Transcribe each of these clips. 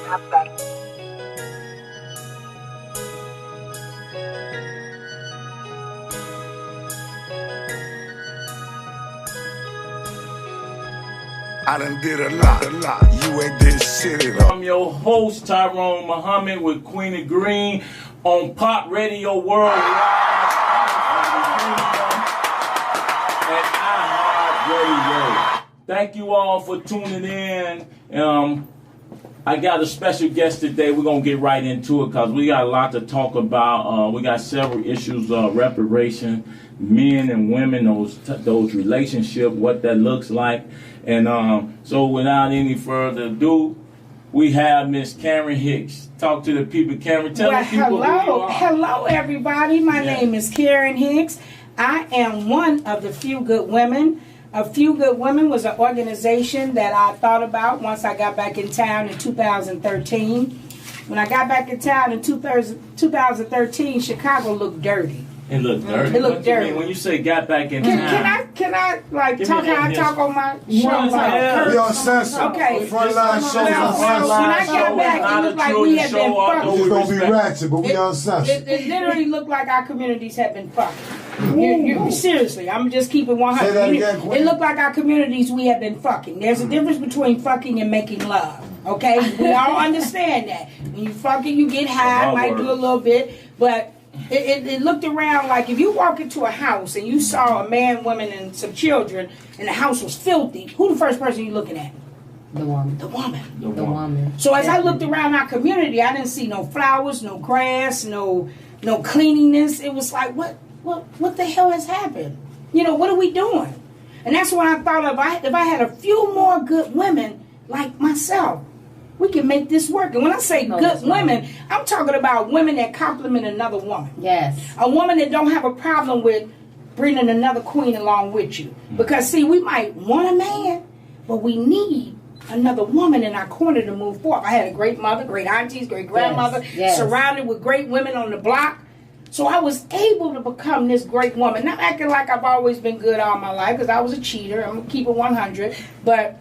I done did a lot. You ain't did shit at all. I'm your host, Tyrone Muhhammad with Queenie Greene on Pop Radio Worldwide and iHeartRadio. Thank you all for tuning in. I got a special guest today. We're going to get right into it because we got a lot to talk about. We got several issues, reparation, men and women, those relationships, what that looks like. And so without any further ado, we have Miss Karen Hicks. Talk to the people. Karen, tell the people who you are. Hello, everybody. My name is Karen Hicks. I am one of the Few Good Women. A Few Good Women was an organization that I thought about once I got back in town in 2013. When I got back in town in 2013, Chicago looked dirty. It looked dirty. It looked dirty. When you say got back in town, can I like talk how I talk on my show? We on censor. Okay. FrontLine shows on When I FrontLine. got back, it looked like we had been fucked. It's gonna be ratchet, but we on censor. It literally looked like our communities had been fucked. Seriously, I'm just keeping 100. Say that again, Queen. It looked like our communities we have been fucking. There's a difference between fucking and making love. Okay, we all understand that. When you fucking, you get high, might do a little bit, but it looked around like if you walk into a house and you saw a man, woman, and some children, and the house was filthy. Who the first person you looking at? The woman. The woman. The woman. So as I looked around our community, I didn't see no flowers, no grass, no cleanliness. It was like, what the hell has happened? You know, what are we doing? And that's when I thought of, if I had a few more good women like myself, we can make this work. And when I say good women, I'm talking about women that compliment another woman. Yes. A woman that don't have a problem with bringing another queen along with you. Because, see, we might want a man, but we need another woman in our corner to move forward. I had a great mother, great aunties, great grandmother, surrounded with great women on the block. So I was able to become this great woman. Not acting like I've always been good all my life, because I was a cheater. I'm going to keep it 100. But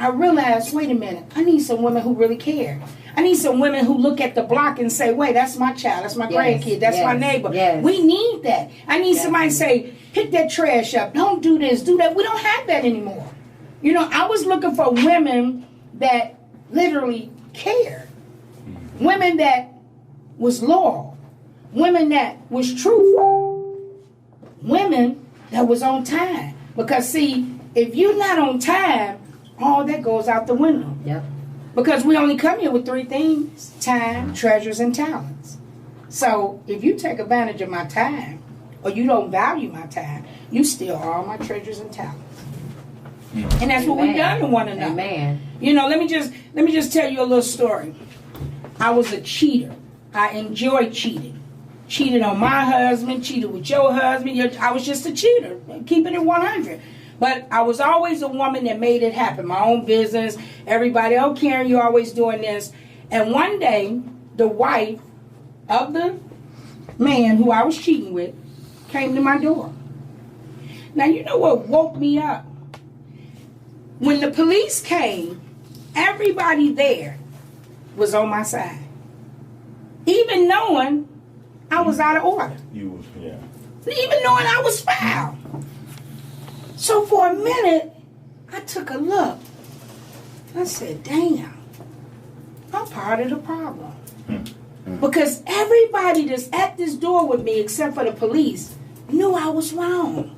I realized, wait a minute, I need some women who really care. I need some women who look at the block and say, wait, that's my child, that's my grandkid, that's my neighbor. Yes. We need that. I need somebody to say, pick that trash up, don't do this, do that. We don't have that anymore. You know, I was looking for women that literally cared. Women that was loyal. Women that was truthful. Women that was on time. Because, see, if you're not on time, all that goes out the window. Yep. Because we only come here with three things: time, treasures, and talents. So if you take advantage of my time, or you don't value my time, you steal all my treasures and talents. And that's what we've done to one another. Amen. You know, let me just tell you a little story. I was a cheater. I enjoyed cheating. Cheated on my husband, cheated with your husband. I was just a cheater, keeping it 100. But I was always a woman that made it happen. My own business. Everybody, oh, Karen, you're always doing this. And one day, the wife of the man who I was cheating with came to my door. Now, you know what woke me up? When the police came, everybody there was on my side. Even knowing I was out of order. Even knowing I was foul. So for a minute, I took a look. I said, damn, I'm part of the problem. Because everybody that's at this door with me, except for the police, knew I was wrong.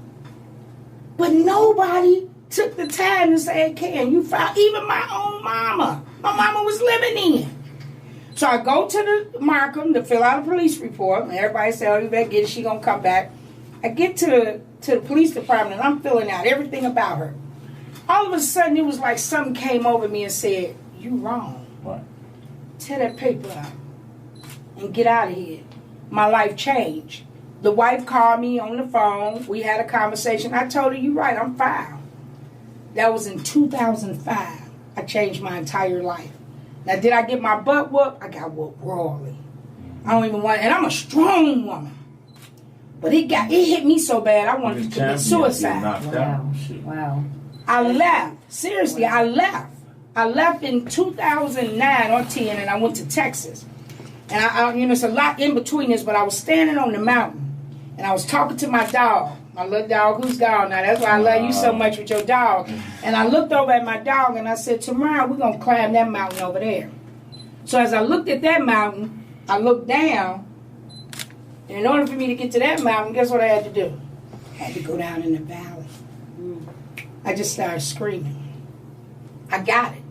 But nobody took the time to say, Karen, you foul. Even my own mama. My mama was living in. So I go to the Markham to fill out a police report. And everybody said, oh, you better get it. She going to come back. I get to the police department and I'm filling out everything about her. All of a sudden, it was like something came over me and said, you wrong. What? Tear that paper out and get out of here. My life changed. The wife called me on the phone. We had a conversation. I told her, you right, I'm foul. That was in 2005. I changed my entire life. Now, did I get my butt whooped? I got whooped royally. I don't even want, and I'm a strong woman. But it hit me so bad, I wanted to commit suicide. Wow. I left. Seriously, I left. I left in 2009 or 10, and I went to Texas. And I it's a lot in between this, but I was standing on the mountain, and I was talking to my dog, my little dog who's gone now. That's why I love you so much with your dog. And I looked over at my dog, and I said, tomorrow we're going to climb that mountain over there. So as I looked at that mountain, I looked down, and in order for me to get to that mountain, guess what I had to do? I had to go down in the valley. I just started screaming. I got it.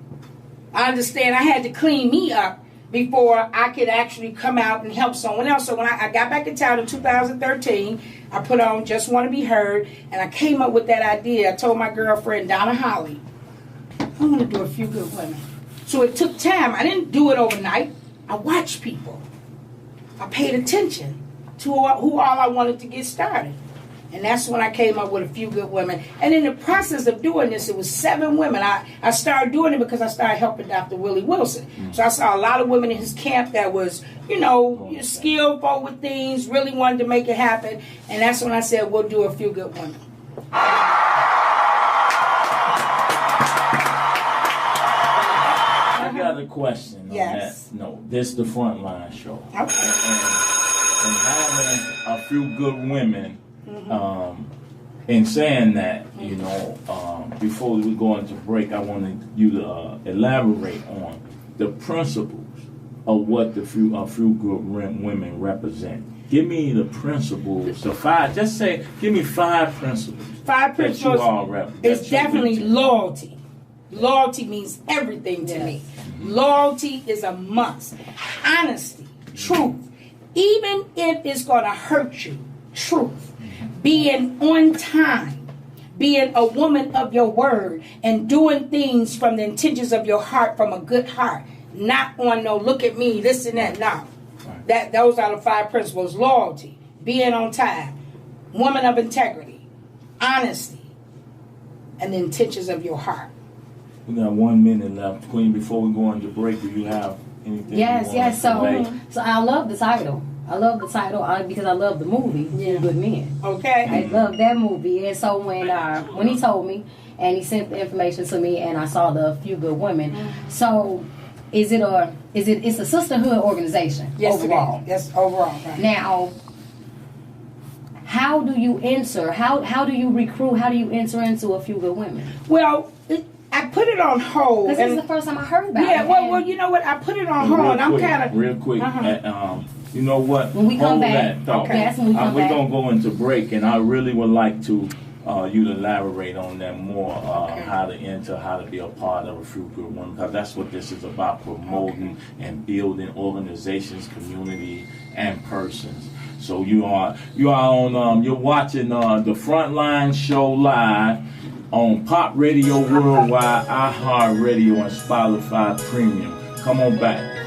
I understand I had to clean me up before I could actually come out and help someone else. So when I got back in town in 2013, I put on Just Want to Be Heard, and I came up with that idea. I told my girlfriend, Donna Holly, I want to do A Few Good Women. So it took time. I didn't do it overnight. I watched people. I paid attention to who all I wanted to get started. And that's when I came up with A Few Good Women. And in the process of doing this, it was 7 women. I started doing it because I started helping Dr. Willie Wilson. So I saw a lot of women in his camp that was, skillful with things, really wanted to make it happen. And that's when I said, we'll do A Few Good Women. I got a question on that. No, this is the Frontline show. Okay. And having a few good women, in saying that, before we go into break, I wanted you to elaborate on the principles of what the few good women represent. Give me the principles. The 5. Just say, give me 5 principles. 5 principles. That you all represent. It's definitely loyalty. Loyalty means everything to me. Loyalty is a must. Honesty, truth, even if it's going to hurt you. Truth. Being on time, being a woman of your word, and doing things from the intentions of your heart, from a good heart, not on no look at me, this and that. No, those are the 5 principles: loyalty, being on time, woman of integrity, honesty, and the intentions of your heart. We got 1 minute left, Queen. Before we go into break, do you have anything? Yes. So I love the title. I love the title because I love the movie, Good Men. Okay. I love that movie. And so when he told me and he sent the information to me and I saw the Few Good Women. So it's a sisterhood organization overall. Yes, overall. Right. Now, how do you enter? How do you recruit? How do you enter into A Few Good Women? Well, I put it on hold. Because this is the first time I heard about it. Yeah, well, you know what? I put it on hold. And I'm kind of real quick. You know what? When we come back, we're going to go into break, and I really would like to you to elaborate on that more, how to enter, how to be a part of A Few Good Women, because that's what this is about, promoting and building organizations, community, and persons. So you're watching the Frontline show live on Pop Radio Worldwide, iHeartRadio, and Spotify Premium. Come on back.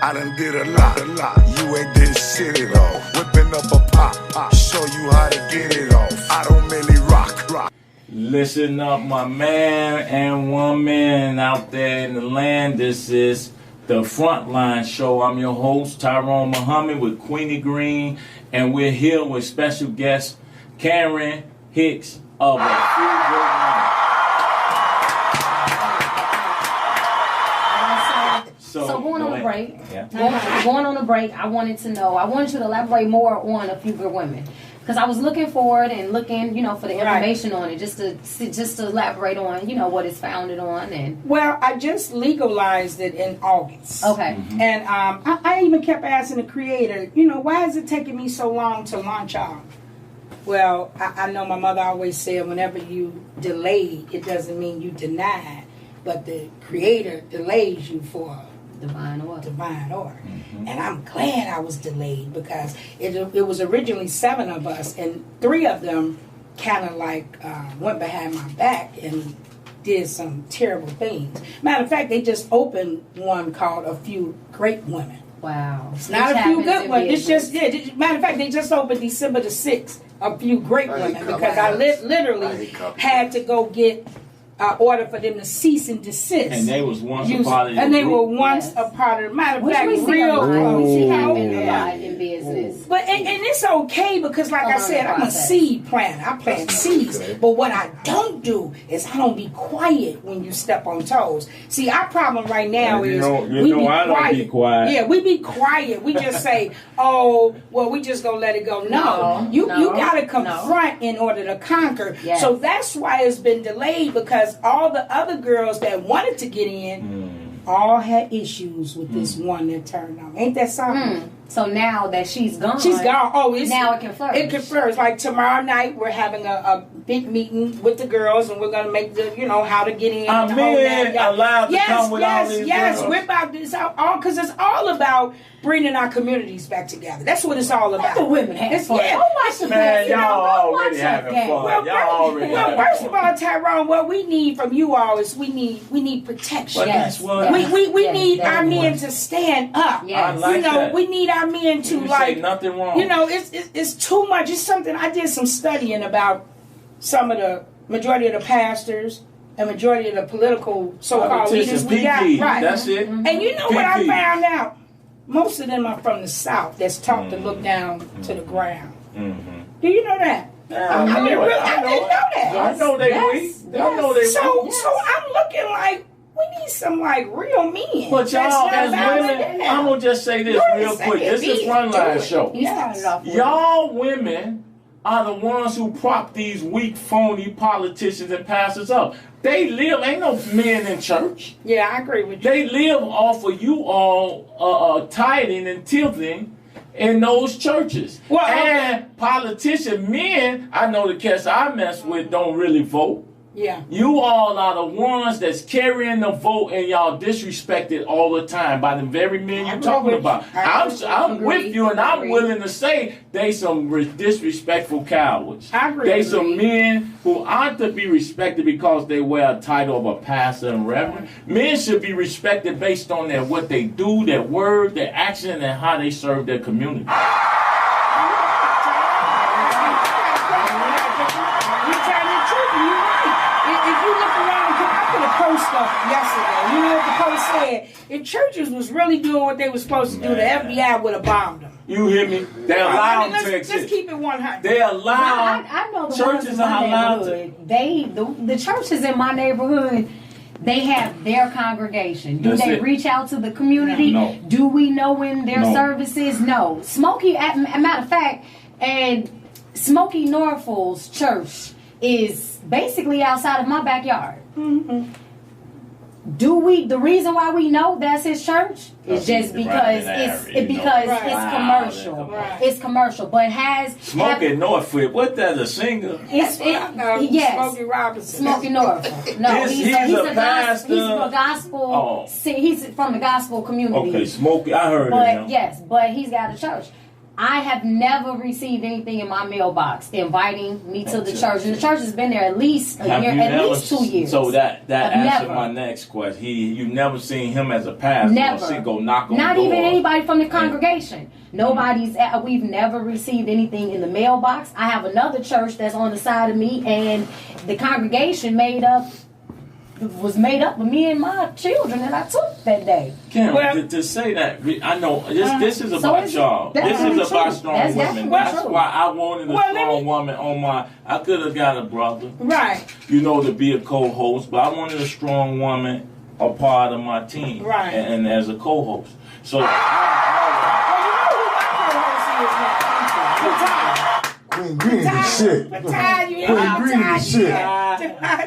I done did a lot. You ain't did shit at all. Whipping up a pop, show you how to get it off. I don't really rock. Listen up, my man and woman out there in the land. This is the Frontline Show. I'm your host, Tyrone Muhhammad, with Queenie Greene, and we're here with special guest Karen Hicks of A Few Good Women. So going on a break, going on a break, I wanted you to elaborate more on A Few Good Women. Because I was looking for it and looking, for the information on it, just to elaborate on, what it's founded on. And well, I just legalized it in August. Okay. And I even kept asking the creator, why is it taking me so long to launch out? Well, I know my mother always said, whenever you delay, it doesn't mean you deny, but the creator delays you for divine order. And I'm glad I was delayed, because it was originally 7 of us, and 3 of them kind of went behind my back and did some terrible things. Matter of fact, they just opened one called A Few Great Women. Wow. It's not A Few Good Women. It's just, matter of fact, they just opened December the 6th, A Few Great Women, because I literally had to go get order for them to cease and desist. And they was once a part of the And they group. were once a part of the matter of Which fact, we see real a lot. We see close. happen a lot in business. But and it's okay because, like I said, I'm a seed planter. I plant seeds. But what I don't do is I don't be quiet when you step on toes. See, our problem right now is we be I quiet. don't be quiet. Yeah, we be quiet. We just say, "Oh, well, we just gonna let it go." No, you gotta confront in order to conquer. Yes. So that's why it's been delayed, because all the other girls that wanted to get in all had issues with this one that turned on. Ain't that something? So now that she's gone, Oh, now it can flourish. It can flourish. Like tomorrow night, we're having a big meeting with the girls, and we're gonna make the how to get in. Are men allowed to come with all these girls? We're about this all because it's all about bringing our communities back together. That's what it's all about. The women have fun. Yeah. Go watch the Man, game. y'all Go already watch having that fun. game. Y'all already having First of fun. all, Tyrone, what we need from you all is we need protection. But Yes. that's what We need that's our men what- to stand up. Yes. I like that. We need our men to You say like. nothing wrong. It's too much. It's something I did some studying about some of the majority of the pastors and majority of the political so-called leaders we got. PP, Right. that's it. And you know what I PP. found out? Most of them are from the South that's taught to look down to the ground. Do you know that? I didn't know that. I know they weak. I know they So weak. I'm looking like we need some like real men. But y'all, as women, I'm gonna just say this real quick. This is FrontLine show. You started off with Y'all women are the ones who prop these weak, phony politicians and pastors up. They live, ain't no men in church. Yeah, I agree with you. They live off of you all tithing and tilting in those churches. Well, and politician men, I know the cats I mess with don't really vote. Yeah. You all are the ones that's carrying the vote, and y'all disrespected all the time by the very men you're talking about. I'm with you, and I'm willing to say they some disrespectful cowards. I agree. They some men who aren't to be respected because they wear a title of a pastor and reverend. Men should be respected based on what they do, their word, their action, and how they serve their community. Yesterday, you know what the post said? If churches was really doing what they were supposed to do, the FBI would have bombed them. You hear me? They allow them to Let's exist. keep it 100. They allow. I know the churches ones in my are allowed to. neighborhood. The churches in my neighborhood, they have their congregation. Do That's they it. reach out to the community? No. Do we know when their No. services? No. Smokey, a matter of fact, and Smokey Norfolk's church is basically outside of my backyard. The reason why we know that's his church is just because it's commercial. Right. It's commercial, but Smoking Norfolk. What? That's a singer. yes, Smokey Robinson. Smokey Norfolk. No, he's a pastor. He's a gospel. He's from the gospel community. Okay, Smokey. I heard But him. yes, but he's got a church. I have never received anything in my mailbox inviting me to the church, and the church has been there at least a year, at least 2 years. So that answered never. my next question. You've never seen him as a pastor. Never. Or go knock on Not doors. even anybody from the congregation. We've never received anything in the mailbox. I have another church that's on the side of me, and the congregation was made up of me and my children that I took that day. Kim, to say that, I know this is about y'all. This is about strong women. That's why I wanted a strong woman on my. I could have got a brother, right? To be a co-host, but I wanted a strong woman a part of my team, right? And as a co-host, so. Queenie Greene is shit. Queenie Greene is shit.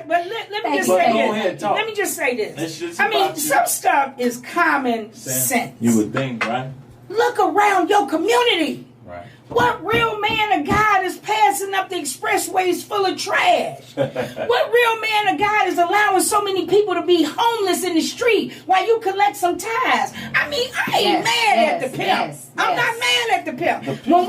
But let me just say this. Let me just say this. I mean, some stuff is common sense. You would think, right? Look around your community. Right. What real man of God is passing up the expressways full of trash? What real man of God is allowing so many people to be homeless in the street while you collect some tithes? I mean, I ain't mad at the pimp. I'm not mad at the pimp. When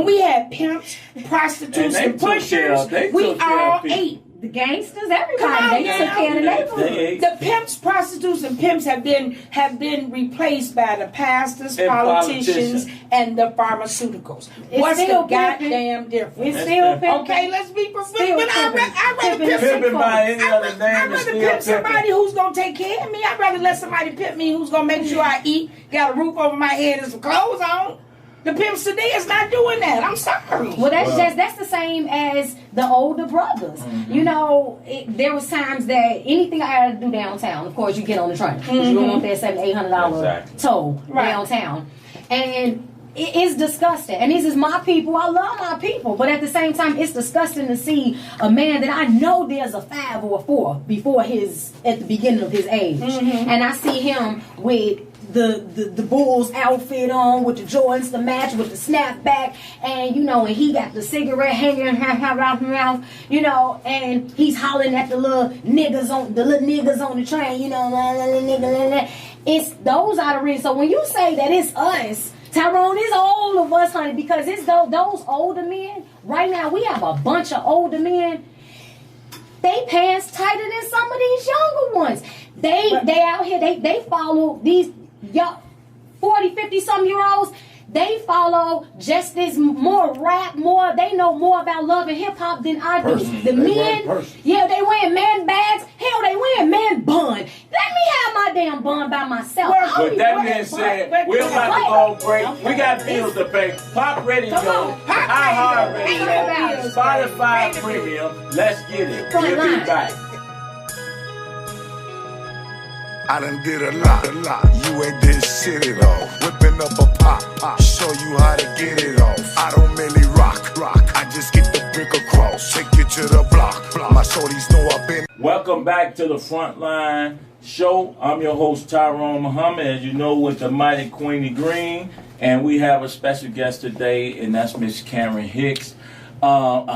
we had pimps, prostitutes, and pushers, we all ate. The gangsters, everybody, they took care of the neighborhood. The pimps, prostitutes, and pimps have been replaced by the pastors, politicians, and the pharmaceuticals. What's the goddamn difference? It's still pimping. Okay, let's be professional. But I'd rather pimping by any other name. I'd rather pimp somebody who's gonna take care of me. I'd rather let somebody pimp me who's gonna make sure I eat, got a roof over my head, and some clothes on. The pimps today is not doing that. I'm sorry. Well, that's the same as the older brothers. Mm-hmm. You know, there was times that anything I had to do downtown, of course, you get on the train. Mm-hmm. You don't want that $700-800 toll downtown. And it's disgusting. And this is my people. I love my people. But at the same time, it's disgusting to see a man that I know there's a 5 or a 4 before at the beginning of his age. Mm-hmm. And I see him with the Bulls outfit on, with the Jordans to match, with the snapback, and you know, and he got the cigarette hanging around his mouth, you know, and he's hollering at the little niggas on the train, you know, it's those are the reasons. So when you say that it's us, Tyrone, it's all of us, honey, because it's those older men. Right now, we have a bunch of older men. They pants tighter than some of these younger ones. They out here, they follow these young 40, 50 some year olds. They follow just this more rap, they know more about love and hip hop than I do. The men, they wearing man bags. Hell, they wearing man bun. Let me have my damn bun by myself. With that being said, we're about to go on break. We got bills to pay. Pop Radio, iHeartRadio, Spotify Premium. Let's get it. We'll be back. I done did a lot. You ain't did shit at all. Whipping up a pop, show you how to get it off. I don't really rock. I just get the brick across, take you to the block. My shorties know I've been. Welcome back to the Frontline Show. I'm your host, Tyrone Muhhammad, as you know, with the mighty Queenie Greene. And we have a special guest today, and that's Miss Karen Hicks. Let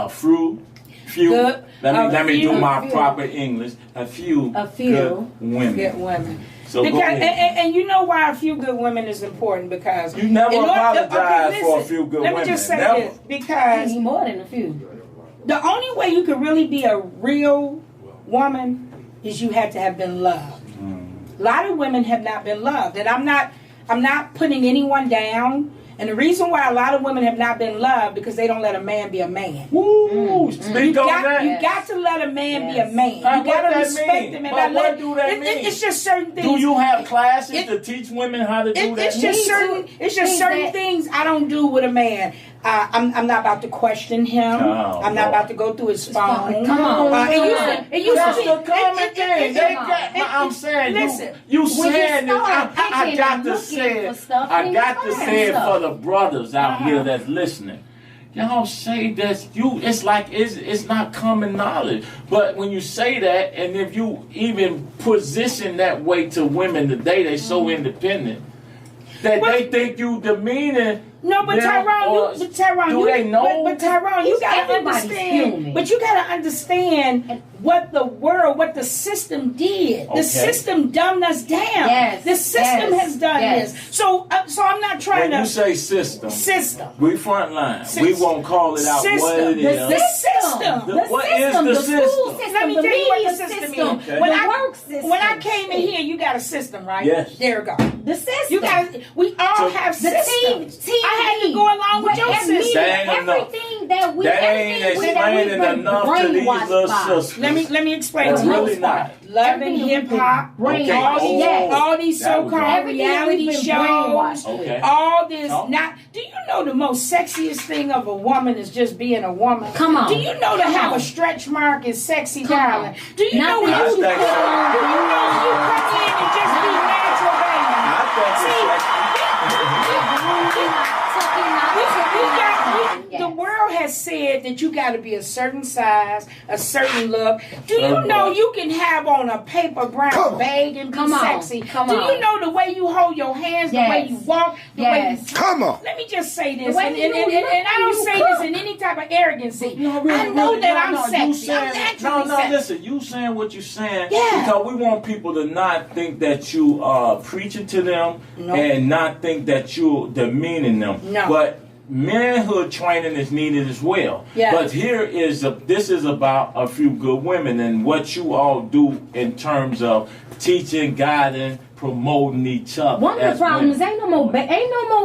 me do my proper English. A few good women. Good women. So and you know why a few good women is important, because you never apologize for a few good women. Let me just say this, because you need more than a few. The only way you can really be a real woman is you have to have been loved. A lot of women have not been loved, and I'm not putting anyone down. And the reason why a lot of women have not been loved, because they don't let a man be a man. Speak on that. You got to let a man be a man. You got to respect him. And what do that mean? It's just certain things. Do you have classes to teach women how to do that? It's just certain things I don't do with a man. I'm not about to question him. I'm not about to go through his phone. Come on. It used to be the common thing. I'm saying, listen, you saying this. I got to say it for the brothers out here that's listening. Y'all say that it's like it's not common knowledge. But when you say that, and if you even position that way to women today, they so independent that they think you demeaning. No, but Tyrone, they know? But Tyrone, you gotta understand. But you gotta understand what the system did. The system dumbed us down. Yes, the system has done this. So I'm not trying when you say system, we frontline. We won't call it out what it is. The system. What is the system? Let me tell you what the system is. Okay. When I came in here, you got a system, right? Yes. There we go. The system. We all have systems. I had to go along with your system. Everything that we ain't explaining enough to these little sisters. Let me explain to you. Really not. Love and hip hop, all these so-called reality shows, all this. Now, do you know the most sexiest thing of a woman is just being a woman? Come on. Do you know to have a stretch mark is sexy, darling? Do you know when you come in and just be natural, baby? The world has said that you got to be a certain size, a certain look. Do you know you can have on a paper brown bag and be sexy? Do you know the way you hold your hands, the way you walk, the way you... Come on. Let me just say this, and I don't say this in any type of arrogancy. I know that I'm sexy. I'm naturally sexy. Listen, you saying what you saying because we want people to not think that you are preaching to them and not think that you're demeaning them. No. But manhood training is needed as well. Yeah. But this is about a few good women and what you all do in terms of teaching, guiding, promoting each other. One of the problems ain't no more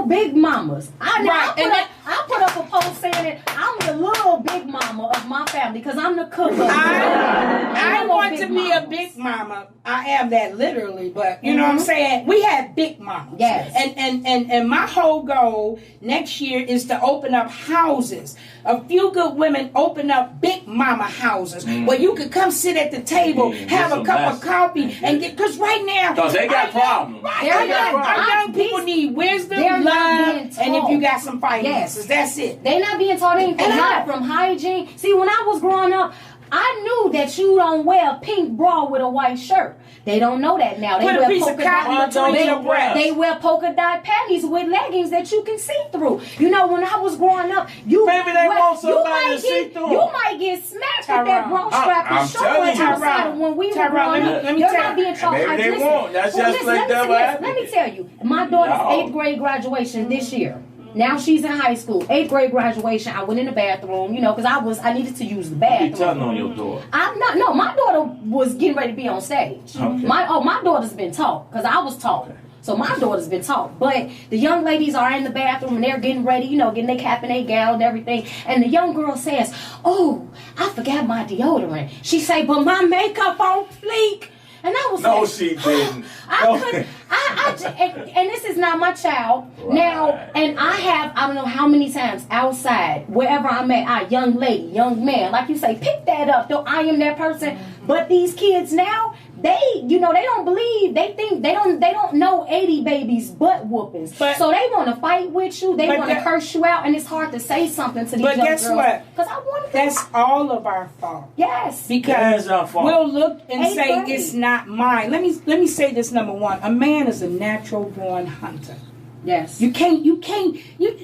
big mamas. I put up a post saying that I'm the little big mama of my family because I'm the cook. I want to be a big mama. I am that literally, but you know what I'm saying? We have big mamas. Yes. And my whole goal next year is to open up houses. A few good women open up big mama houses where you could come sit at the table, have a cup of coffee, and get, because right now, because they got problems. Right, our young people need wisdom, love, and if you got some finances, that's it. They're not being taught anything, not from hygiene. See, when I was growing up, I knew that you don't wear a pink bra with a white shirt. They don't know that now. They wear polka dot panties with leggings that you can see through. You know, when I was growing up, maybe they want somebody to see through. You might get smacked with that bra strap and showing outside. When we were growing up, you're not being taught how to listen. That's just like that. Let me tell you, my daughter's 8th grade graduation this year. Now she's in high school, 8th grade graduation. I went in the bathroom, you know, because I needed to use the bathroom. You telling on your daughter? No, my daughter was getting ready to be on stage. Okay. My daughter's been taught, because I was taught. Okay. So my daughter's been taught. But the young ladies are in the bathroom and they're getting ready, you know, getting their cap and their gown and everything. And the young girl says, "Oh, I forgot my deodorant." She say, "But my makeup on fleek." And I was no, she didn't. And this is not my child. Right. Now, and I don't know how many times outside, wherever I'm at, young lady, young man, like you say, pick that up. Though I am that person. But these kids now, they don't believe. They think they don't know 80 babies butt whoopings. So they want to fight with you. They want to curse you out, and it's hard to say something to these young girls. But guess what? Because I want that's all of our fault. Yes, because our fault. We'll look and say it's not mine. Let me say this. Number one, a man is a natural born hunter. Yes. You can't,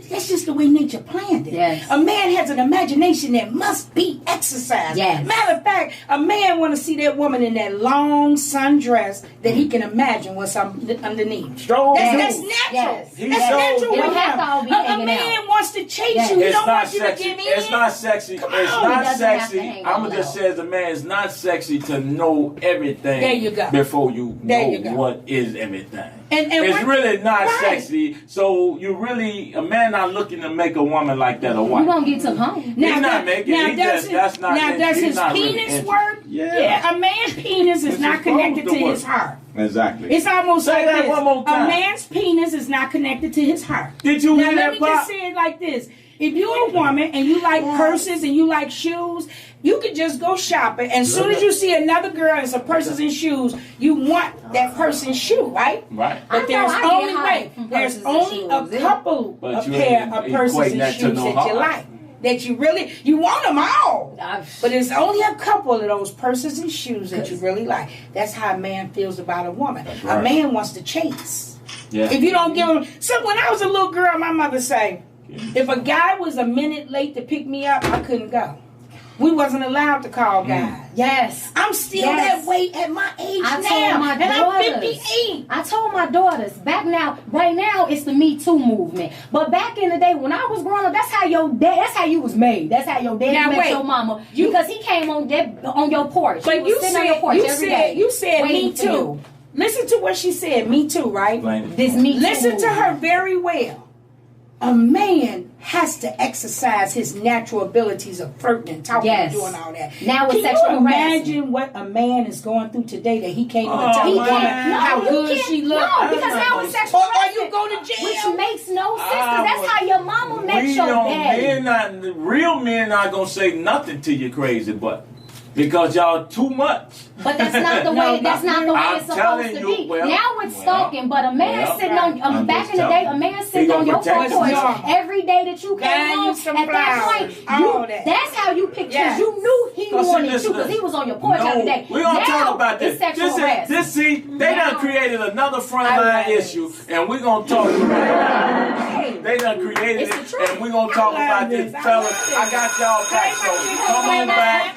that's just the way nature planned it. Yes. A man has an imagination that must be exercised. Yes. Matter of fact, a man want to see that woman in that long sundress that he can imagine what's underneath. That's natural. Yes. That's natural. A man wants to chase you. He don't want you to give in. It's not sexy. It's not sexy. I'm going to just say as a man, it's not sexy to know everything there you go. Before you know what is everything. And it's really not sexy. So a man not looking to make a woman like that a wife. You won't get to home. Now, he's not making does his penis work? Yeah. A man's penis is not connected to his heart. Exactly. It's almost like this. One more time. A man's penis is not connected to his heart. Did you hear that? Let me just say it like this. If you're a woman and you like purses and you like shoes, you could just go shopping. And as soon as you see another girl in some purses and shoes, you want that person's shoe, right? Right. But there's only a couple of pair of purses and shoes that you like. That you want them all. But there's only a couple of those purses and shoes that you really like. That's how a man feels about a woman. Right. A man wants to chase. Yeah. If you don't give him... So when I was a little girl, my mother say, if a guy was a minute late to pick me up, I couldn't go. We wasn't allowed to call guys. Yes. I'm still that way at my age I'm 58. I told my daughters, right now it's the Me Too movement. But back in the day when I was growing up, that's how you was made. That's how your dad met your mama. Because he came on your porch. But you said Me Too. Listen to what she said, Me Too, right? This Me Too Listen to her very well. A man has to exercise his natural abilities of flirting and talking and doing all that. Now with Can you imagine what a man is going through today that he can't even tell a woman how good she looks? No, because now it's sexual harassment. Or you go to jail. Which makes no sense, because that's how your mama met your daddy. Real men not going to say nothing to you crazy, but because y'all too much. But that's not the way. That's not the way it's supposed to be. Now it's stalking, but a man sitting on back in the day, a man sitting on your porch every day that you came home. At that point, that's how you picked him. You knew he wanted you because he was on your porch every day. We're gonna talk about this. They done created another frontline issue, and we're gonna talk about it. They done created it, and we're gonna talk about this, fellas. I got y'all back, so come on back.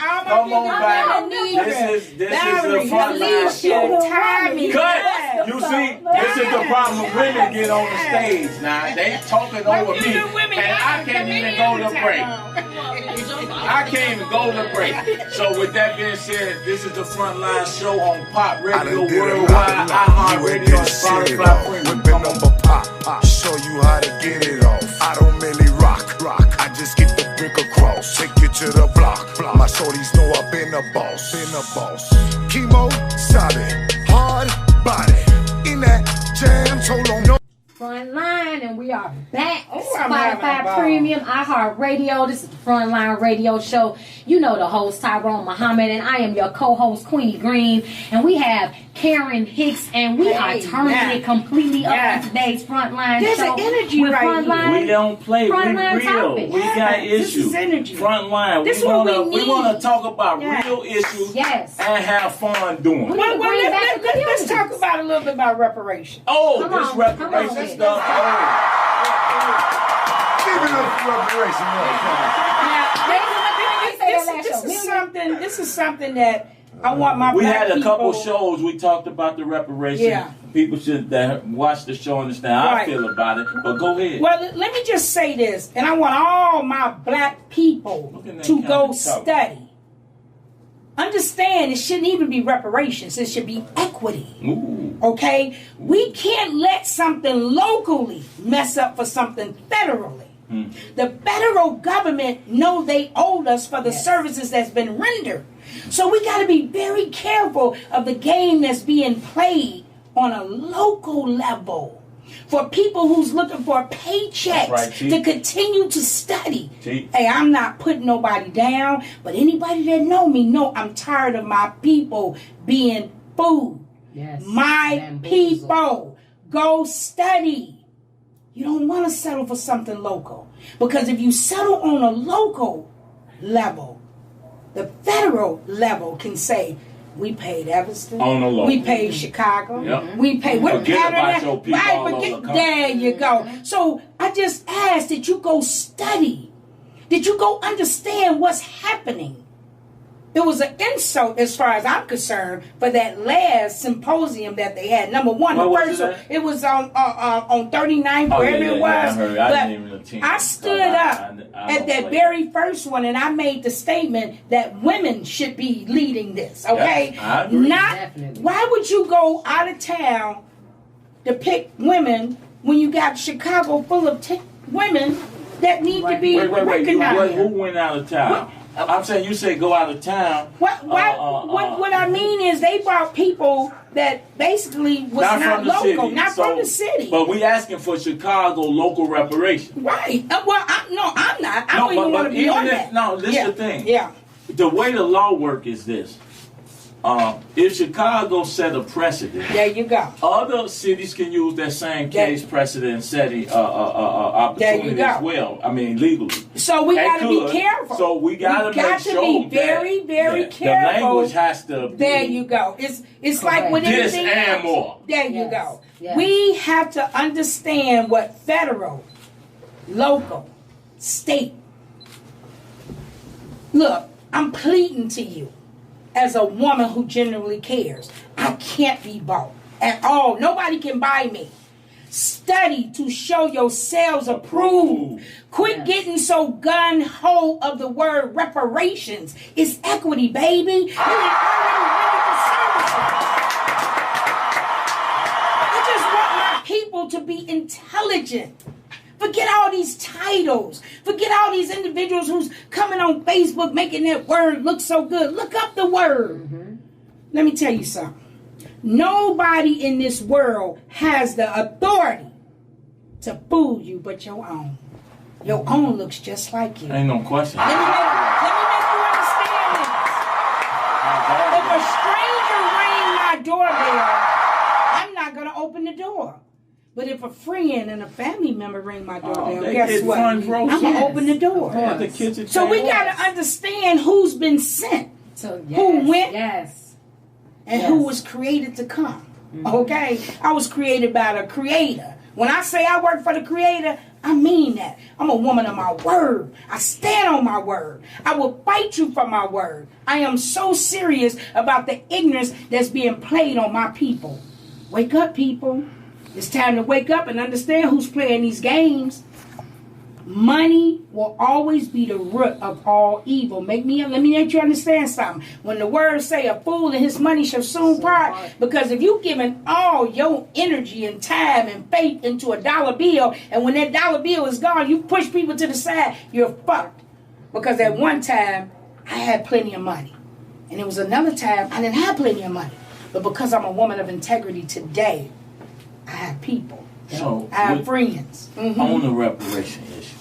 This is the frontline. Cut. Yeah. You see, this is the problem when women get on the stage now. They talking over me, and I can't even go to break. I can't even go to break. So with that being said, this is the Frontline show on Pop Radio Worldwide, iHeartRadio, and Spotify Premium. Whipping up a pop, show you how to get it off. I don't merely rock. I just get the brick across, take you to the block. My shorties know I've been a boss. Chemo, solid, hard body. In that jam, so long, no. Frontline, and we are back. I'm having a Spotify ball. Premium, iHeartRadio. This is the Frontline Radio Show. You know the host, Tyrone Muhhammad, and I am your co-host, Queenie Greene. And we have Karen Hicks, and we are turning it completely up in today's Frontline There's show. an energy with right Frontline, here. We don't play. We Frontline real. topics. We got This issues. is energy. Frontline. This We what wanna we need. talk about Yes. real issues Yes. and have fun doing it. Well, bring back the let's talk communities. about a little bit about reparations. Oh, Come this on, reparation come on. stuff. Give it up for reparation. This is something that I want my We black had a couple people- shows. We talked about the reparation. Yeah. People should watch the show understand how I Right. feel about it. But go ahead. Well, let me just say this, and I want all my black people Look at that to kind go of talk. study. Understand, it shouldn't even be reparations. It should be equity. Ooh. Okay? We can't let something locally mess up for something federally. The federal government know they owed us for the services that's been rendered. So we got to be very careful of the game that's being played on a local level. For people who's looking for paychecks That's right, T. to continue to study. T. Hey, I'm not putting nobody down, but anybody that know me know I'm tired of my people being fooled. Yes. My Bamboozled. people, go study. You don't want to settle for something local. Because if you settle on a local level, the federal level can say, we paid Evanston, On the local. we paid Chicago, Yep. we paid, we're Forget better about than- your people right, all over forget, the country. there you go. So I just ask that you go study, that you go understand what's happening. It was an insult, as far as I'm concerned, for that last symposium that they had. Number one, Where the was first it one, at? it was on 39th, Oh, wherever yeah, it yeah, I was. heard. I But didn't even attend. I stood up I at don't that play very first one, and I made the statement that women should be leading this. Okay, Yes, I agree. Definitely. Why would you go out of town to pick women when you got Chicago full of women that need to be Wait. recognized? Who went out of town? I'm saying you say go out of town. What I mean is they brought people that basically was not from the local, city. not from the city. But we asking for Chicago local reparations. Right. I'm not. I don't even want to be on that. No, this is the thing. Yeah. The way the law work is this. If Chicago set a precedent, There you go. other cities can use that same There- case precedent setting There opportunity you go. as well. I mean, legally. So we They got to be could. careful. So we gotta make got sure to be very, that- very that careful. the language has to be There you go. It's like with this anything and else. more. There you Yes. go. Yes. We have to understand what federal, local, state. Look, I'm pleading to you as a woman who genuinely cares. I can't be bought at all. Nobody can buy me. Study to show yourselves approved. Quit getting so gun-ho of the word reparations. It's equity, baby. You ain't already rendered the services. I just want my people to be intelligent. Forget all these titles. Forget all these individuals who's coming on Facebook making that word look so good. Look up the word. Let me tell you something. Nobody in this world has the authority to fool you but your own. Your own looks just like you. Ain't no question. Let me make you understand this. If a stranger rang my doorbell, I'm not going to open the door. But if a friend and a family member ring my doorbell, they guess get what? front row I'm going to seats. open the door. At the kitchen So we table. got to understand who's been sent So, Who went? Yes. and who was created to come. Okay? I was created by the Creator. When I say I work for the Creator, I mean that. I'm a woman of my word. I stand on my word. I will fight you for my word. I am so serious about the ignorance that's being played on my people. Wake up, people. It's time to wake up and understand who's playing these games. Money will always be the root of all evil. Let me let you understand something. When the words say a fool and his money shall soon part, because if you giving all your energy and time and faith into a dollar bill, and when that dollar bill is gone, you push people to the side, you're fucked. Because at one time, I had plenty of money. And it was another time I didn't have plenty of money. But because I'm a woman of integrity today, I have people. So I have friends. On the reparation issue,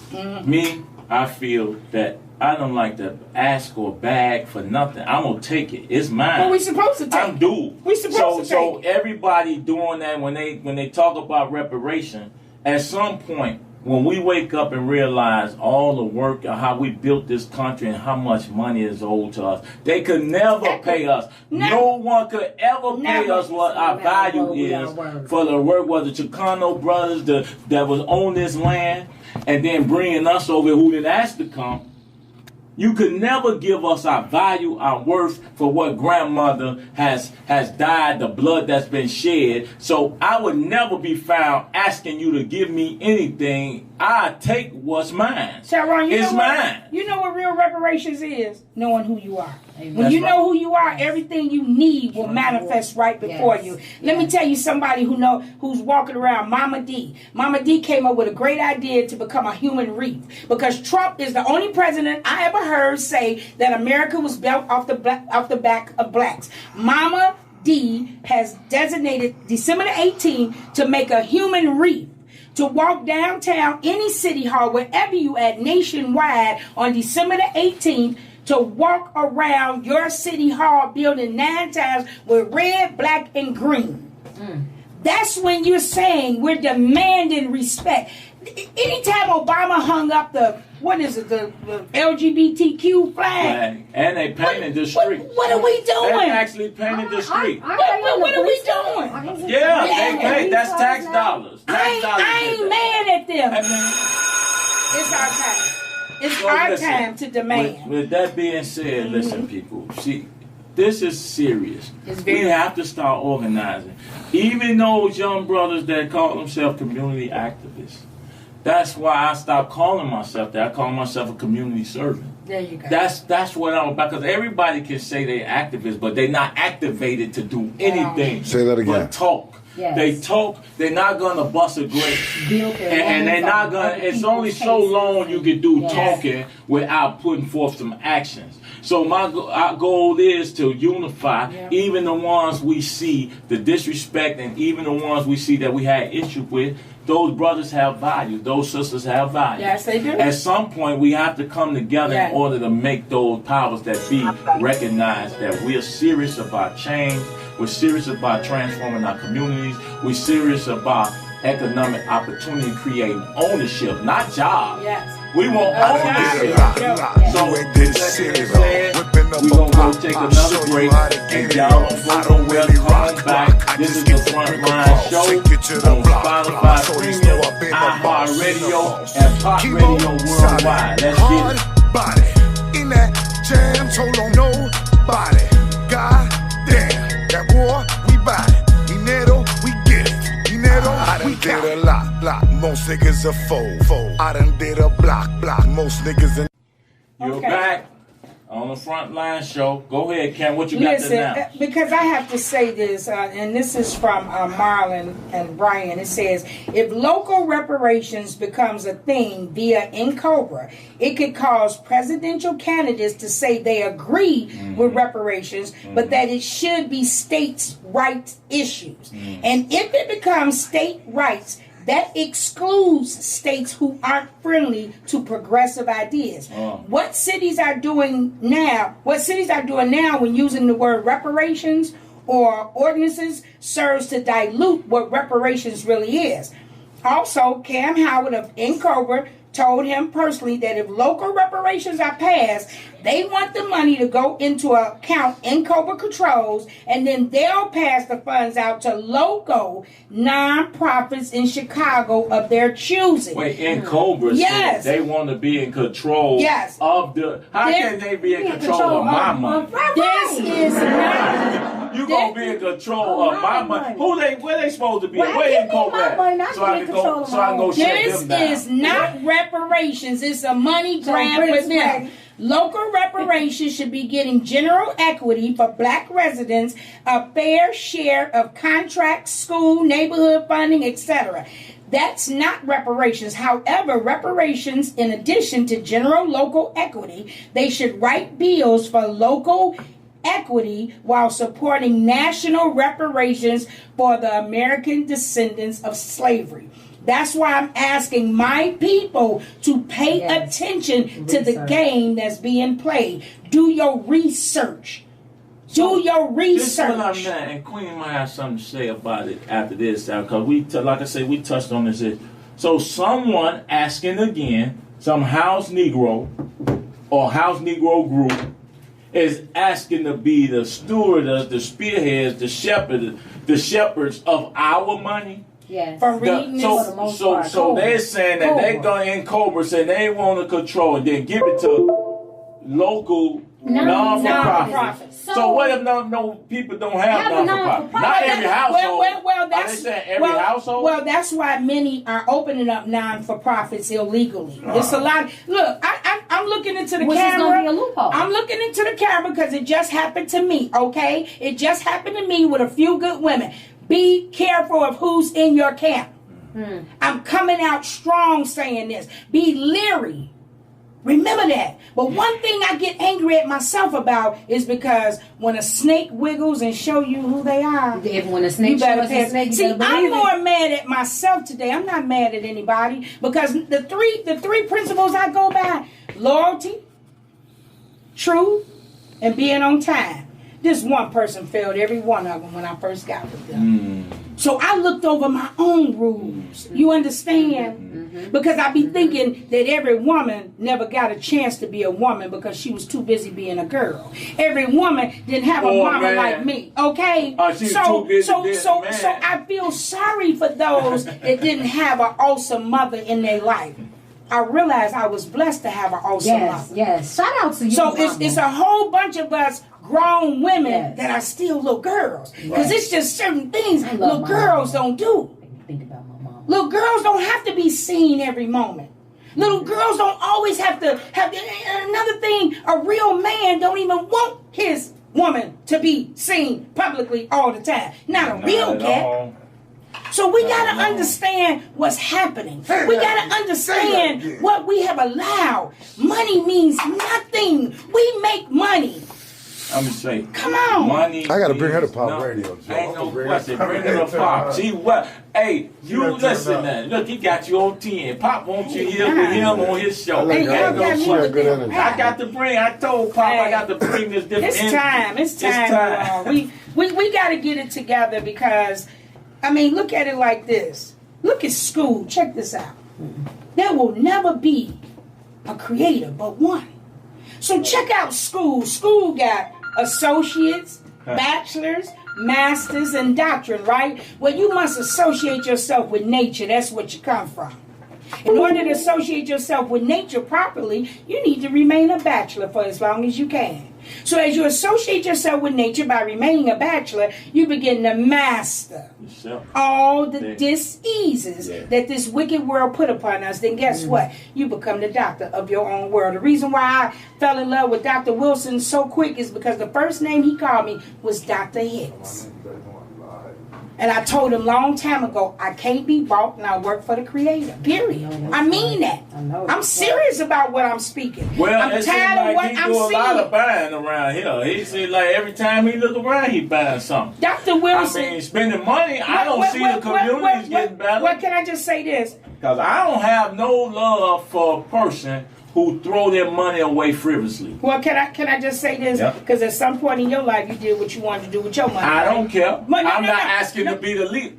me, I feel that I don't like to ask or beg for nothing. I'm gonna take it. It's mine. Well, we supposed to take I'm due. We supposed to take So everybody doing that when they talk about reparation, at some point when we wake up and realize all the work and how we built this country and how much money is owed to us, they could never pay us. No one could ever pay us what our value is for the work. Was the Chicano brothers that was on this land and then bringing us over who didn't ask to come. You could never give us our value, our worth for what grandmother has died, the blood that's been shed. So I would never be found asking you to give me anything. I take what's mine. Tyrone, it's mine. You know what real reparations is? Knowing who you are. When you know who you are, everything you need will manifest right before you. Let me tell you somebody who's walking around, Mama D. Mama D came up with a great idea to become a human reef. Because Trump is the only president I ever heard say that America was built off the back of blacks. Mama D has designated December the 18th to make a human reef, to walk downtown, any city hall, wherever you at, nationwide, on December the 18th, to walk around your city hall building 9 times with red, black, and green. That's when you're saying we're demanding respect. Anytime Obama hung up the LGBTQ flag. And they painted the street. What are we doing? They actually painted the street. What are we doing? Yeah, they paid. That's tax dollars. I ain't mad at them. It's our time. It's our time to demand. With that being said, listen, people. See, this is serious. We have to start organizing. Even those young brothers that call themselves community activists. That's why I stopped calling myself that. I call myself a community servant. There you go. That's what I'm about. Because everybody can say they're activists, but they're not activated to do anything. Say that again. But talk. Yes. They talk. They're not gonna bust a grape, and they're not gonna. It's only so long you can do talking without putting forth some actions. So our goal is to unify even the ones we see the disrespect, and even the ones we see that we had issue with. Those brothers have value. Those sisters have value. Yes, they do. At some point, we have to come together in order to make those powers that be recognize that we are serious about change. We're serious about transforming our communities. We're serious about economic opportunity, creating ownership, not jobs. Yes. We want ownership. So, we're going to go take another break, and y'all don't welcome back. This is the Frontline Show on Spotify Premium, iHeartRadio, and Pop Radio Worldwide. Let's get it. Body in that jam, told on nobody. God damn. That war, we buy it. Dinero, we get it. Dinero, we did a lot. Most niggas are fold. I done did a block. Most niggas in. You're back on the Frontline Show. Go ahead, Ken. What you got to now? Because I have to say this, and this is from Marlon and Brian. It says, if local reparations becomes a thing via NCOBRA, it could cause presidential candidates to say they agree with reparations, but that it should be states' rights issues. And if it becomes state rights, that excludes states who aren't friendly to progressive ideas. What cities are doing now when using the word reparations or ordinances serves to dilute what reparations really is. Also, Cam Howard of NCOBRA told him personally that if local reparations are passed, they want the money to go into an account NCOBRA controls, and then they'll pass the funds out to local non-profits in Chicago of their choosing. Wait, NCOBRA, yes, they want to be in control of the. How can they be in control of my money? This is not. You gonna be in control of my money. Where they supposed to be? Well, Where they go my money, not so I can go This is not reparations. It's a money grab for them. Local reparations should be getting general equity for black residents, a fair share of contract, school, neighborhood funding, etc. That's not reparations. However, reparations, in addition to general local equity, they should write bills for local equity while supporting national reparations for the American descendants of slavery. That's why I'm asking my people to pay attention to the game that's being played. Do your research. Do your research. This is what I'm saying, and Queen might have something to say about it after this, because like I said, we touched on this. So someone asking again, some house Negro or house Negro group is asking to be the stewardess, the spearheads, the shepherds of our money. Yes. For reading So they're saying that they're going in Cobra, saying they want to control and then give it to local non-for-profits. So what if no people don't have non-for-profit? Not every household. Well, that's, are they saying every household? Well, that's why many are opening up non-for-profits illegally. It's a lot. Look, I'm looking into the camera. Which is going to be a loophole. I'm looking into the camera because it just happened to me, okay? It just happened to me with a few good women. Be careful of who's in your camp. I'm coming out strong saying this. Be leery. Remember that. But one thing I get angry at myself about is because when a snake wiggles and show you who they are, when a snake shows a snake, see, I'm more mad at myself today. I'm not mad at anybody because the three principles I go by: loyalty, truth, and being on time. This one person failed every one of them when I first got with them. So I looked over my own rules. You understand? Because I be thinking that every woman never got a chance to be a woman because she was too busy being a girl. Every woman didn't have a mama like me. Okay? So I feel sorry for those that didn't have an awesome mother in their life. I realized I was blessed to have an awesome mother. Yes. Shout out to you. So it's a whole bunch of us grown women that are still little girls. Because it's just certain things little girls don't do. Think about my mom. Little girls don't have to be seen every moment. Little girls don't always have to have. Another thing, a real man don't even want his woman to be seen publicly all the time. Not a real cat. So we got to understand what's happening. We got to understand what we have allowed. Money means nothing. We make money. I'm going to say, come on. Money. I got to bring her to Pop Radio. Ain't no question. Bring her to Pop. See what? Hey, you listen now. Look, he got you on 10. Pop wants you here with him on his show. I got to bring. I told Pop I got to bring this different. It's time. We got to get it together because, I mean, look at it like this. Look at school. Check this out. There will never be a creator but one. So check out school. School got associates, bachelors, masters, and doctorate, right? Well, you must associate yourself with nature. That's what you come from. In order to associate yourself with nature properly, you need to remain a bachelor for as long as you can. So as you associate yourself with nature by remaining a bachelor, you begin to master all the diseases that this wicked world put upon us. Then guess what? You become the doctor of your own world. The reason why I fell in love with Dr. Wilson so quick is because the first name he called me was Dr. Hicks. And I told him long time ago, I can't be bought and I work for the creator. Period. I mean that. I'm serious about what I'm speaking. Well, I'm tired of what I'm seeing. He do a lot of buying around here. He said like every time he look around, he buying something. Dr. Wilson. I mean, spending money. I don't see the communities getting better. Well, can I just say this? Because I don't have no love for a person who throw their money away frivolously. Well, can I just say this? Because at some point in your life, you did what you wanted to do with your money. I don't care. I'm not asking to be the leader.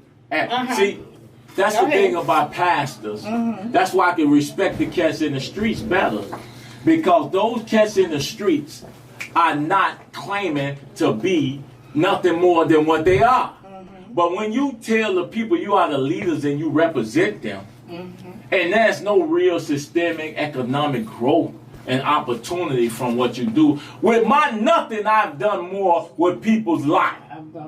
See, that's the thing about pastors. That's why I can respect the cats in the streets better. Because those cats in the streets are not claiming to be nothing more than what they are. But when you tell the people you are the leaders and you represent them, and there's no real systemic economic growth and opportunity from what you do. With my nothing, I've done more with people's life.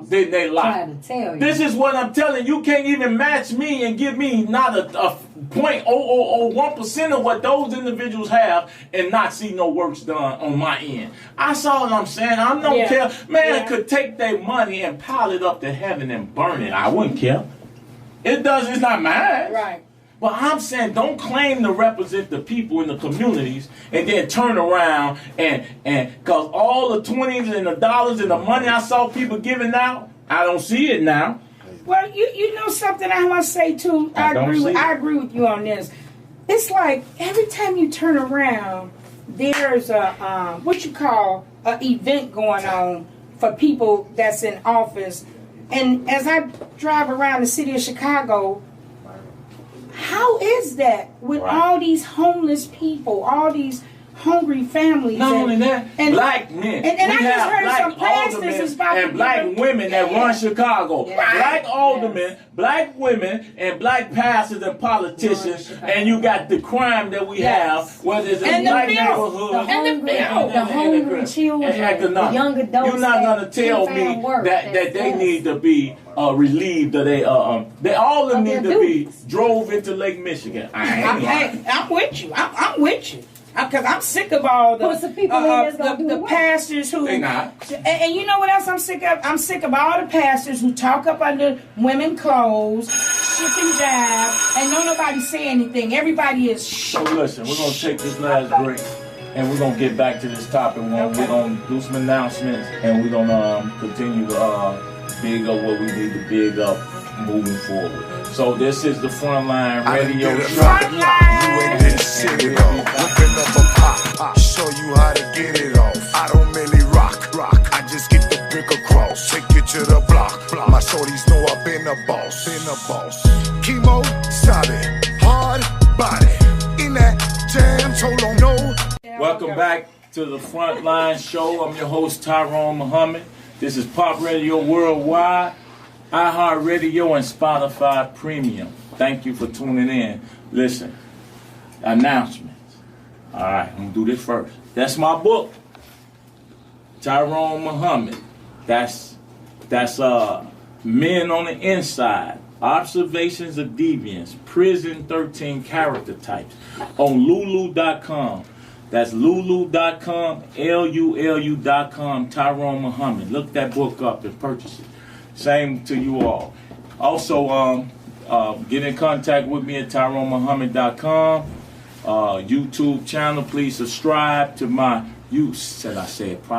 Then they lie. Trying to tell you. This is what I'm telling you. You can't even match me and give me not a 0.0001% of what those individuals have and not see no works done on my end. That's all I'm saying. I don't care. Man could take their money and pile it up to heaven and burn it. I wouldn't care. It's not mine. Right. But I'm saying don't claim to represent the people in the communities and then turn around and because all the 20s and the dollars and the money I saw people giving out, I don't see it now. Well, you know something I want to say too. I agree with you on this. It's like every time you turn around, there's a what you call an event going on for people that's in office. And as I drive around the city of Chicago, how is that with all these homeless people, all these hungry families? Not only that, black men. And I just heard some pastors about and black women that run Chicago. Yeah. Black aldermen, black women, and black pastors and politicians. And you got the crime that we have, whether it's in black neighborhoods. The hungry children, the young adults. You're not going to tell me that they need to be relieved or they all of them need to be drove into Lake Michigan. I'm with you. I'm with you. Because I'm sick of all the pastors who... They not. And you know what else I'm sick of? I'm sick of all the pastors who talk up under women clothes, ship and jive, and don't nobody say anything. Everybody is So listen, we're going to take this last break, and we're going to get back to this topic. We're going to do some announcements, and we're going to continue to big up what we need to big up moving forward. So this is the Frontline Radio Show. You ain't this shit it off. Whipping up a pop, show you how to get it off. I don't really rock. I just get the brick across. Take you to the block. My shorties know I've been a boss. Chemo, solid, hard body. In that jam, so long, no. Welcome back to the Frontline Show. I'm your host, Tyrone Muhhammad. This is Pop Radio Worldwide, iHeartRadio, and Spotify Premium. Thank you for tuning in. Listen, announcements. All right, I'm going to do this first. That's my book, Tyrone Muhhammad. That's Men on the Inside, Observations of Deviance, Prison 13 Character Types, on Lulu.com. That's Lulu.com, Lulu.com, Tyrone Muhhammad. Look that book up and purchase it. Same to you all. Also, get in contact with me at TyroneMuhammad.com. YouTube channel. Please subscribe to my, subscribe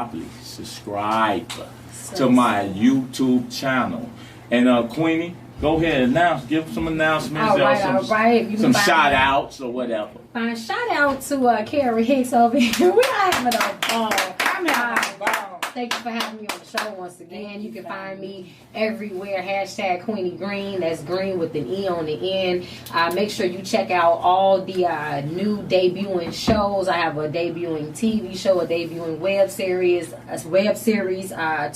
to my YouTube channel. And Queenie, go ahead and give some announcements. All right. Some shout outs or whatever. Fine. Shout out to Carrie Hicks over here. We're having a ball. Thank you for having me on the show once again. You can find me everywhere. # Queenie Greene. That's Green with an E on the end. Make sure you check out all the new debuting shows. I have a debuting TV show, a debuting web series,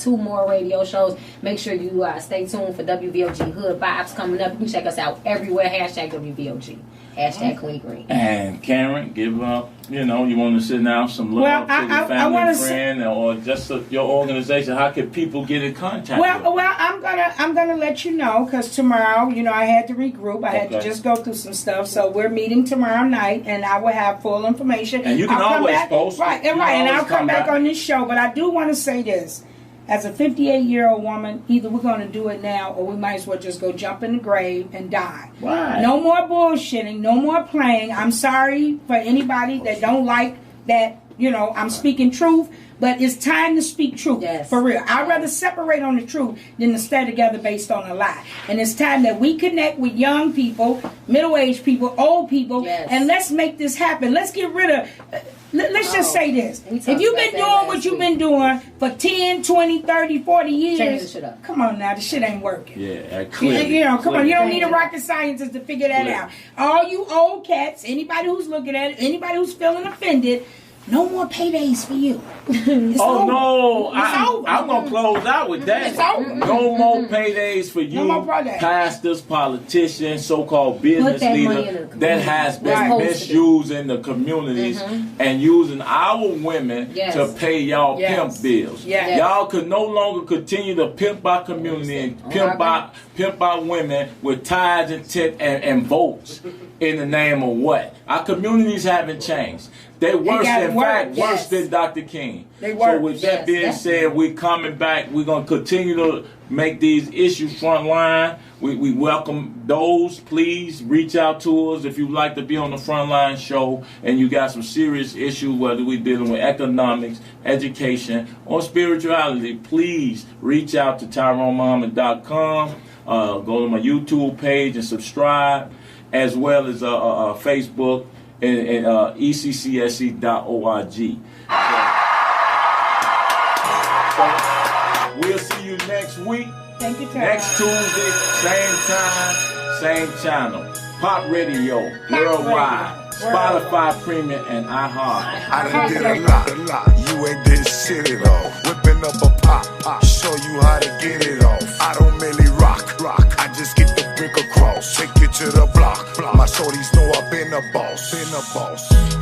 2 more radio shows. Make sure you stay tuned for WVOG Hood Vibes coming up. You can check us out everywhere. # WVOG. # Queenie Greene. And Karen, give up. You want to sit down some love to the family and friend, or just your organization. How can people get in contact? Well, I'm gonna let you know because tomorrow, I had to regroup. I had to just go through some stuff. So we're meeting tomorrow night, and I will have full information. And you can always post, and I'll come back on this show. But I do want to say this. As a 58-year-old woman, either we're going to do it now or we might as well just go jump in the grave and die. Why? No more bullshitting, no more playing. I'm sorry for anybody that don't like that, I'm speaking truth, but it's time to speak truth. Yes. For real. I'd rather separate on the truth than to stay together based on a lie. And it's time that we connect with young people, middle-aged people, old people, and let's make this happen. Let's get rid of... Let's just say this. If you've been doing what you've been doing for 10, 20, 30, 40 years, change the shit up. Come on now, the shit ain't working. Yeah, clearly. Come on, you don't need a rocket scientist to figure that out. All you old cats, anybody who's looking at it, anybody who's feeling offended, No more paydays for you. It's Oh over. no! It's I'm gonna close out with that. It's over. No more paydays for you, No more paydays. pastors, politicians, so-called business that money leaders in the that has been Right. misusing the communities and using our women Yes. to pay y'all Yes. pimp bills. Yes. Y'all could no longer continue to pimp our community and pimp our women with tithes and and votes in the name of what? Our communities haven't changed. They worse, got in worse, fact, yes. worse than Dr. King. They So worse, with that yes, being definitely. said, we're coming back. We're going to continue to make these issues frontline. We welcome those. Please reach out to us if you'd like to be on the Frontline show and you got some serious issues, whether we're dealing with economics, education, or spirituality. Please reach out to TyroneMuhhammad.com. Go to my YouTube page and subscribe, as well as Facebook and ECCSE.org. So we'll see you next week. Thank you, Tyrone. Next Tuesday, same time, same channel. Pop Radio, worldwide. Spotify Premium and iHeart. I done did a lot. You ain't did shit at all. Whipping up a pop, show you how to get it off. I don't merely rock. I just get the brick across. Take it to the block. My shorties know I've been a boss.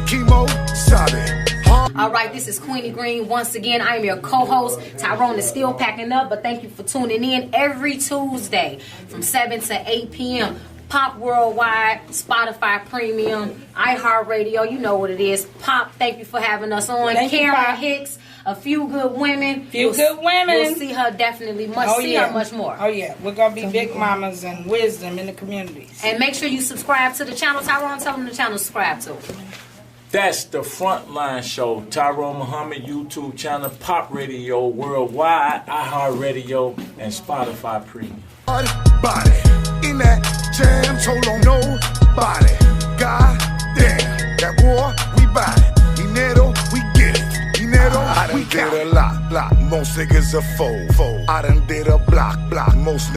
Chemo, solid. All right, this is Queenie Greene. Once again, I am your co-host. Tyrone is still packing up, but thank you for tuning in every Tuesday from 7 to 8 p.m. Pop Worldwide, Spotify Premium, iHeartRadio. You know what it is. Pop, thank you for having us on. Thank you, Karen Pop. Hicks, A Few Good Women. Good women. You'll see her definitely. See her much more. Oh, yeah. We're going to be big mamas and wisdom in the communities. And make sure you subscribe to the channel. Tyrone, tell them the channel to subscribe to. That's the Frontline Show. Tyrone Muhhammad YouTube channel, Pop Radio Worldwide, iHeartRadio, and Spotify Premium. Body in that jam, told on nobody. God damn, that war, we buy it. Dinero, we get it. Dinero, I done did a lot. Most niggas a fold. I done did a block. Most